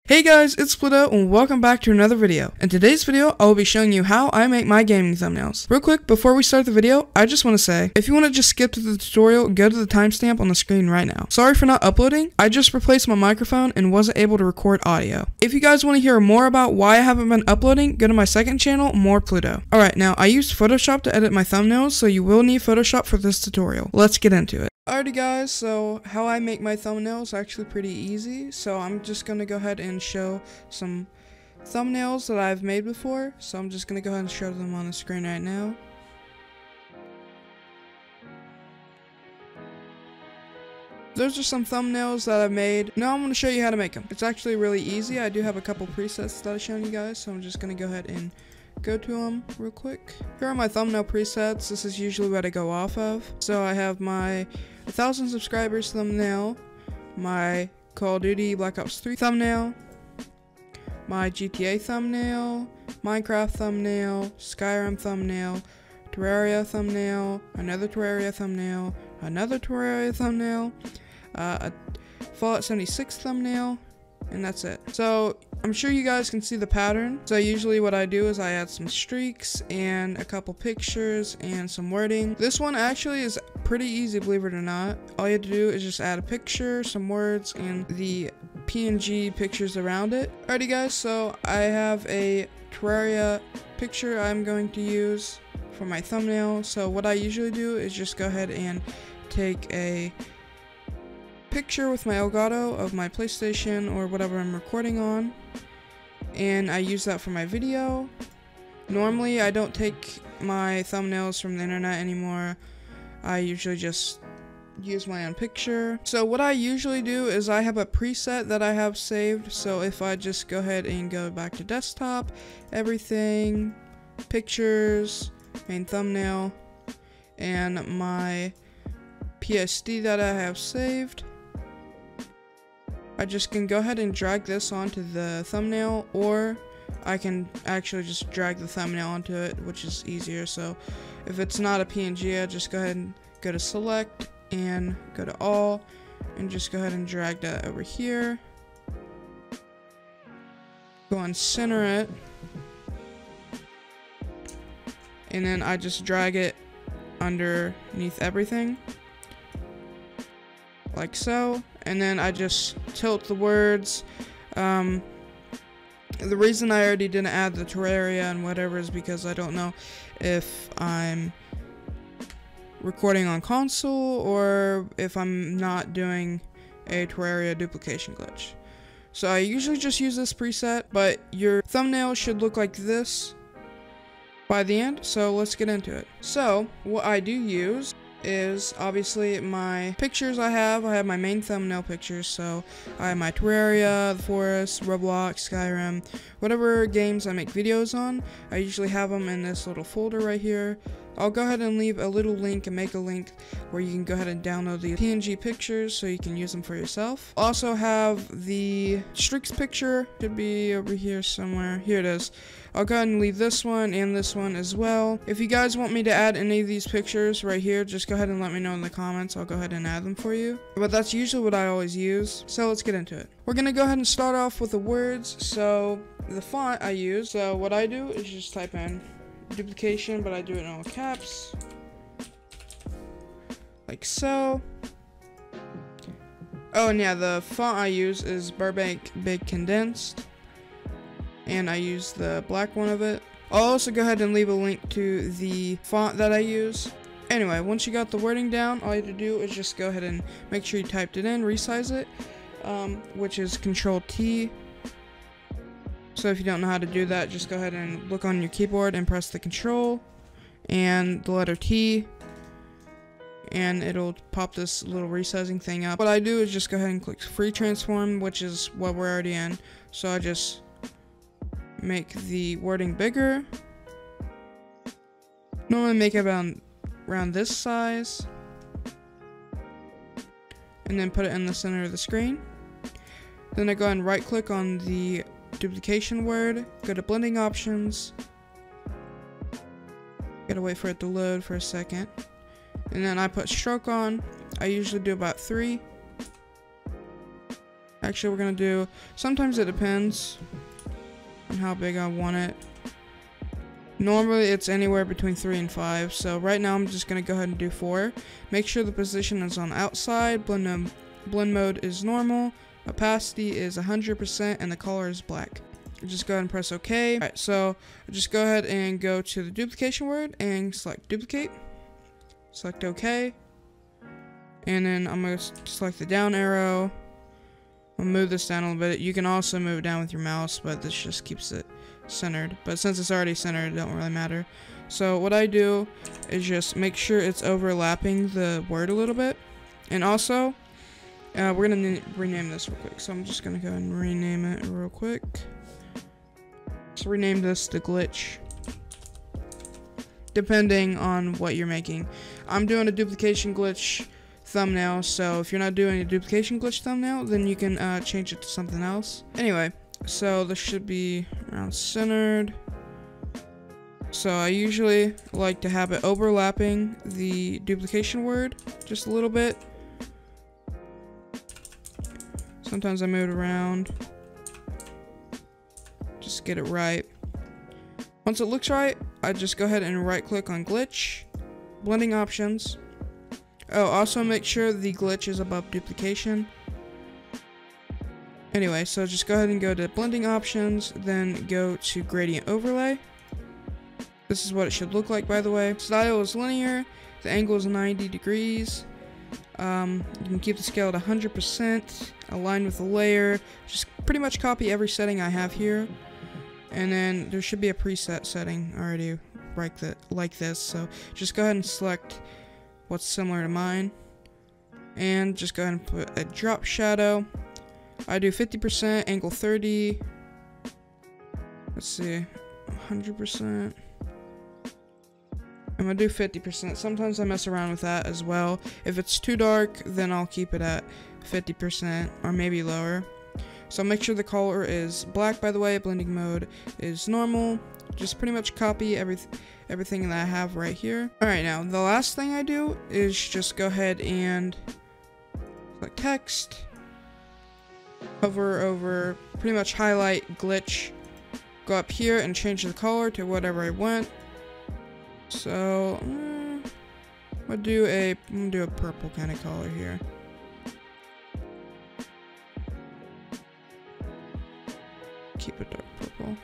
Hey guys, it's Pluto and welcome back to another video. In today's video, I will be showing you how I make my gaming thumbnails. Real quick, before we start the video, I just want to say, if you want to just skip to the tutorial, go to the timestamp on the screen right now. Sorry for not uploading, I just replaced my microphone and wasn't able to record audio. If you guys want to hear more about why I haven't been uploading, go to my second channel, More Pluto. Alright, now I used Photoshop to edit my thumbnails, so you will need Photoshop for this tutorial. Let's get into it. Alrighty guys, so how I make my thumbnails is actually pretty easy, so I'm just going to go ahead and show some thumbnails that I've made before, so I'm just going to go ahead and show them on the screen right now. Those are some thumbnails that I've made. Now I'm going to show you how to make them. It's actually really easy. I do have a couple presets that I've shown you guys, so I'm just going to go ahead and go to them real quick. Here are my thumbnail presets. This is usually what I go off of. So I have my 1,000 subscribers thumbnail, my Call of Duty Black Ops 3 thumbnail, my GTA thumbnail, Minecraft thumbnail, Skyrim thumbnail, Terraria thumbnail, another Terraria thumbnail, another Terraria thumbnail, a Fallout 76 thumbnail, and that's it. So I'm sure you guys can see the pattern. So usually what I do is I add some streaks and a couple pictures and some wording. This one actually is pretty easy, believe it or not. All you have to do is just add a picture, some words, and the PNG pictures around it. Alrighty guys, so I have a Terraria picture I'm going to use for my thumbnail. So what I usually do is just go ahead and take a picture with my Elgato of my PlayStation or whatever I'm recording on, and I use that for my video. Normally I don't take my thumbnails from the internet anymore. I usually just use my own picture. So what I usually do is I have a preset that I have saved. So if I just go ahead and go back to desktop, everything, pictures, main thumbnail, and my PSD that I have saved, I just can go ahead and drag this onto the thumbnail, or I can actually just drag the thumbnail onto it, which is easier. So if it's not a PNG, I just go ahead and go to select and go to all and just go ahead and drag that over here. Go and center it, and then I just drag it underneath everything like so, and then I just tilt the words. The reason I already didn't add the Terraria and whatever is because I don't know if I'm recording on console or if I'm not doing a Terraria duplication glitch. So I usually just use this preset, but your thumbnail should look like this by the end, so let's get into it. So what I do use is obviously my pictures. I have my main thumbnail pictures, so I have my Terraria, the Forest, Roblox, Skyrim, whatever games I make videos on. I usually have them in this little folder right here. I'll go ahead and leave a little link and make a link where you can go ahead and download the PNG pictures so you can use them for yourself. Also have the streaks picture, should be over here somewhere. Here it is. I'll go ahead and leave this one and this one as well. If you guys want me to add any of these pictures right here, just go ahead and let me know in the comments. I'll go ahead and add them for you. But that's usually what I always use. So let's get into it. We're gonna go ahead and start off with the words. So the font I use. So what I do is just type in duplication, but I do it in all caps, like so. Oh, and yeah, the font I use is Burbank Big Condensed, and I use the black one of it. I'll also go ahead and leave a link to the font that I use. Anyway, once you got the wording down, all you have to do is just go ahead and make sure you typed it in, resize it, which is Control T. So if you don't know how to do that, just go ahead and look on your keyboard and press the Control and the letter T, and it'll pop this little resizing thing up. What I do is just go ahead and click Free Transform, which is what we're already in. So I just make the wording bigger. Normally make it around this size, and then put it in the center of the screen. Then I go and right click on the duplication word, go to blending options, gotta wait for it to load for a second, and then I put stroke on. I usually do about 3. Actually, we're gonna do, sometimes it depends on how big I want it. Normally it's anywhere between 3 and 5, so right now I'm just gonna go ahead and do 4. Make sure the position is on outside, blend mode is normal, opacity is 100%, and the color is black. Just go ahead and press OK. Alright, so just go ahead and go to the duplication word and select duplicate. Select OK. And then I'm going to select the down arrow. I'll move this down a little bit. You can also move it down with your mouse, but this just keeps it centered. But since it's already centered, it don't really matter. So what I do is just make sure it's overlapping the word a little bit. And also, we're going to rename this real quick. So I'm just going to go ahead and rename it real quick. Let's rename this the glitch, depending on what you're making. I'm doing a duplication glitch thumbnail, so if you're not doing a duplication glitch thumbnail, then you can change it to something else. Anyway, so this should be around centered. So I usually like to have it overlapping the duplication word just a little bit. Sometimes I move it around. Just get it right. Once it looks right, I just go ahead and right click on glitch, blending options. Oh, also make sure the glitch is above duplication. Anyway, so just go ahead and go to blending options, then go to gradient overlay. This is what it should look like, by the way. Style is linear, the angle is 90 degrees. You can keep the scale at 100%, align with the layer. Just pretty much copy every setting I have here. And then there should be a preset setting already like this, so just go ahead and select what's similar to mine, and just go ahead and put a drop shadow. I do 50%, angle 30, let's see, 100%. I'm gonna do 50%. Sometimes I mess around with that as well. If it's too dark, then I'll keep it at 50% or maybe lower. So make sure the color is black, by the way. Blending mode is normal. Just pretty much copy everything that I have right here. Alright, now the last thing I do is just go ahead and select text, hover over, pretty much highlight glitch, go up here and change the color to whatever I want. So I'm gonna do a purple kind of color here. Keep it dark purple.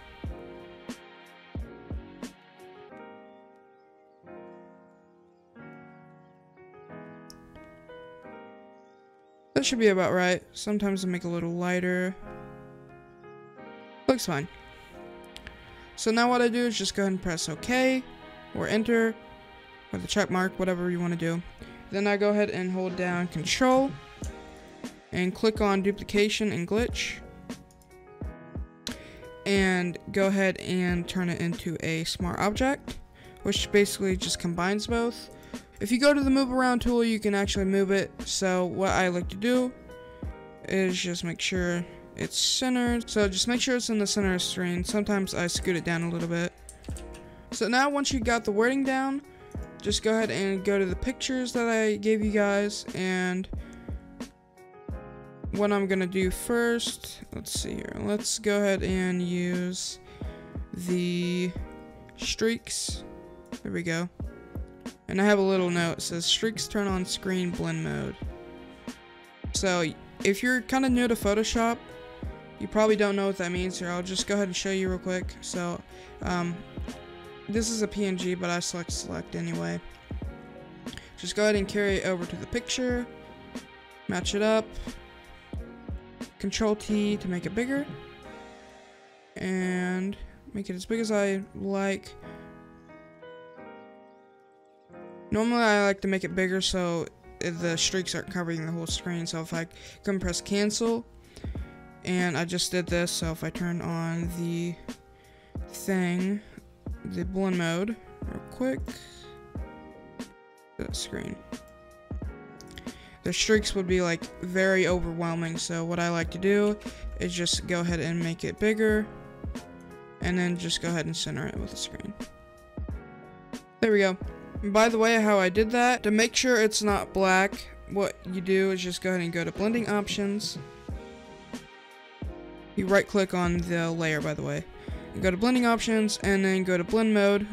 That should be about right. Sometimes I make it a little lighter. Looks fine. So now what I do is just go ahead and press OK or enter or the check mark, whatever you want to do. Then I go ahead and hold down Control and click on duplication and glitch. And go ahead and turn it into a smart object, which basically just combines both. If you go to the move around tool, you can actually move it. So what I like to do is just make sure it's centered. So just make sure it's in the center of the screen. Sometimes I scoot it down a little bit. So now once you got the wording down, just go ahead and go to the pictures that I gave you guys, and what I'm gonna do first, let's see here, let's go ahead and use the streaks. There we go. And I have a little note, it says streaks turn on screen blend mode. So if you're kind of new to Photoshop, you probably don't know what that means. Here, I'll just go ahead and show you real quick. So this is a PNG, but I select anyway. Just go ahead and carry it over to the picture, match it up, Control T to make it bigger, and make it as big as I like. Normally I like to make it bigger so the streaks aren't covering the whole screen. So if I come press cancel, and I just did this, so if I turn on the thing, the blend mode real quick, that screen, the streaks would be like very overwhelming. So what I like to do is just go ahead and make it bigger, and then just go ahead and center it with the screen. There we go. And by the way, how I did that, to make sure it's not black, what you do is just go ahead and go to blending options, You right click on the layer, by the way. And go to blending options and then go to blend mode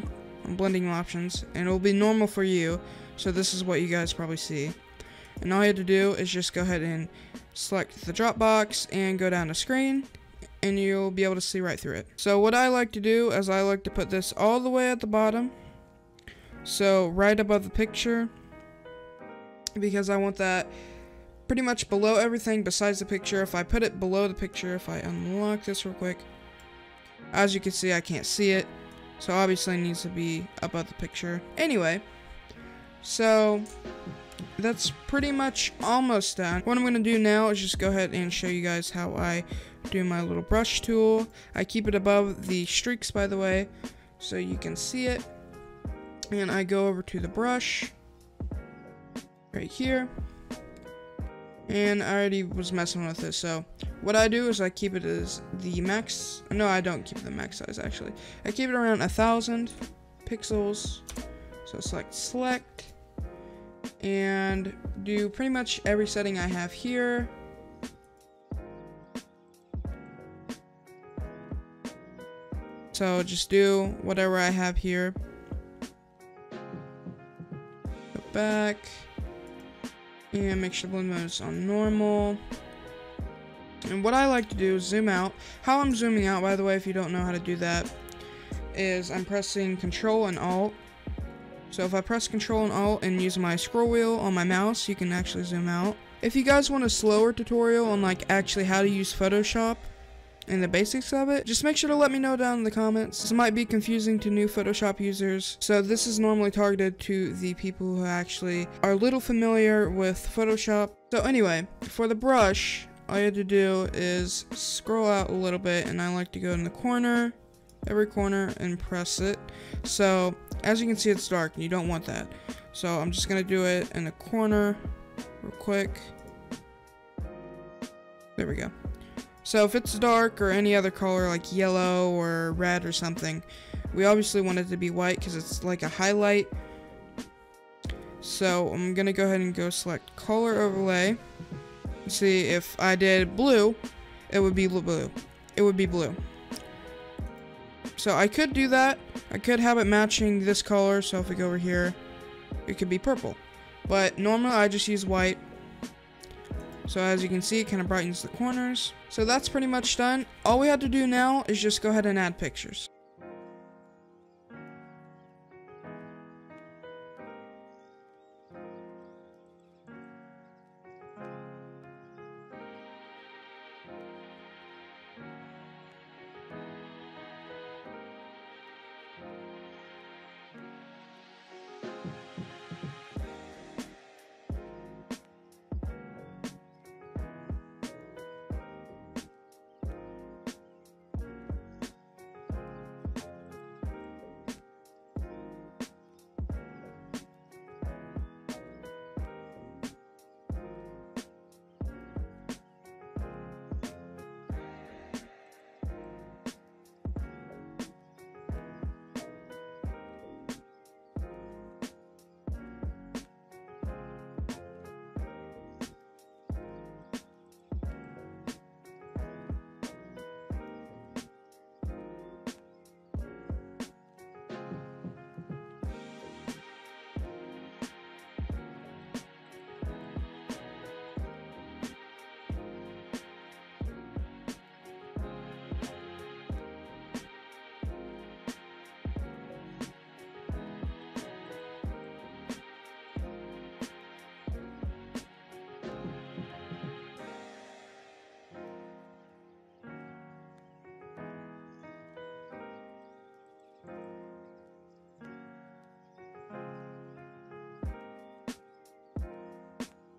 on blending options, and it will be normal for you. So this is what you guys probably see. And all you have to do is just go ahead and select the drop box and go down to screen, and you'll be able to see right through it. So what I like to do is I like to put this all the way at the bottom, so right above the picture, because I want that pretty much below everything besides the picture. If I put it below the picture, if I unlock this real quick, as you can see, I can't see it, so obviously it needs to be above the picture. Anyway, so that's pretty much almost done. What I'm going to do now is just go ahead and show you guys how I do my little brush tool. I keep it above the streaks, by the way, so you can see it. And I go over to the brush right here, and I already was messing with it, so what I do is I keep it as the max. No, I don't keep it the max size, actually. I keep it around 1,000 pixels. So select and do pretty much every setting I have here. So just do whatever I have here. Go back and make sure blend mode is on normal. And what I like to do is zoom out. How I'm zooming out, by the way, if you don't know how to do that, is I'm pressing Control and Alt. So if I press Control and Alt and use my scroll wheel on my mouse, you can actually zoom out. If you guys want a slower tutorial on like actually how to use Photoshop and the basics of it, just make sure to let me know down in the comments. This might be confusing to new Photoshop users, so this is normally targeted to the people who actually are a little familiar with Photoshop. So anyway, for the brush, all you have to do is scroll out a little bit, and I like to go in the corner, every corner, and press it. So as you can see, it's dark and you don't want that, so I'm just gonna do it in the corner real quick. There we go. So if it's dark or any other color like yellow or red or something, we obviously want it to be white because it's like a highlight. So I'm gonna go ahead and go select color overlay. See, if I did blue, it would be blue. It would be blue. So I could do that. I could have it matching this color, so if we go over here, it could be purple. But normally I just use white. So as you can see, it kind of brightens the corners. So that's pretty much done. All we have to do now is just go ahead and add pictures.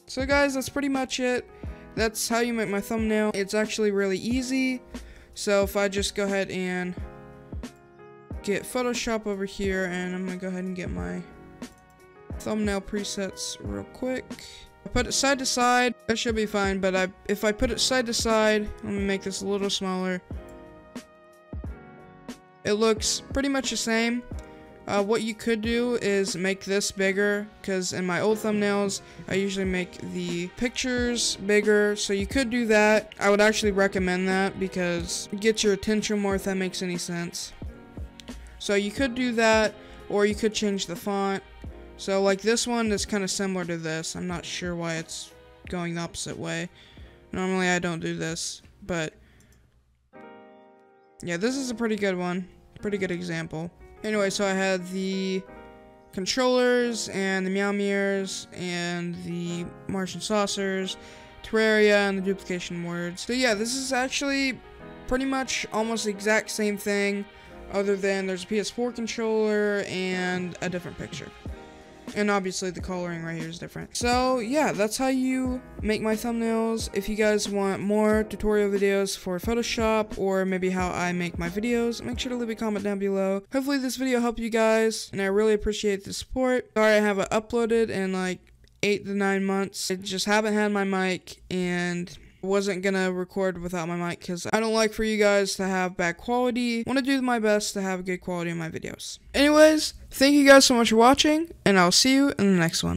So guys, that's pretty much it. That's how you make my thumbnail. It's actually really easy. So if I just go ahead and get Photoshop over here, and I'm gonna go ahead and get my thumbnail presets real quick. I put it side to side, that should be fine, but if I put it side to side, let me make this a little smaller. It looks pretty much the same. What you could do is make this bigger, because in my old thumbnails, I usually make the pictures bigger, so you could do that. I would actually recommend that, because it gets your attention more, if that makes any sense. So you could do that, or you could change the font. So like this one is kind of similar to this. I'm not sure why it's going the opposite way. Normally I don't do this, but yeah, this is a pretty good one. Pretty good example. Anyway, so I had the controllers and the Meow Mirrors and the Martian saucers, Terraria, and the duplication words. So yeah, this is actually pretty much almost the exact same thing, other than there's a PS4 controller and a different picture. And obviously the coloring right here is different. So yeah, that's how you make my thumbnails. If you guys want more tutorial videos for Photoshop, or maybe how I make my videos, make sure to leave a comment down below. Hopefully this video helped you guys, and I really appreciate the support. Sorry I haven't uploaded in like 8 to 9 months. I just haven't had my mic, and wasn't gonna record without my mic because I don't like for you guys to have bad quality. I want to do my best to have good quality in my videos. Anyways, thank you guys so much for watching, and I'll see you in the next one.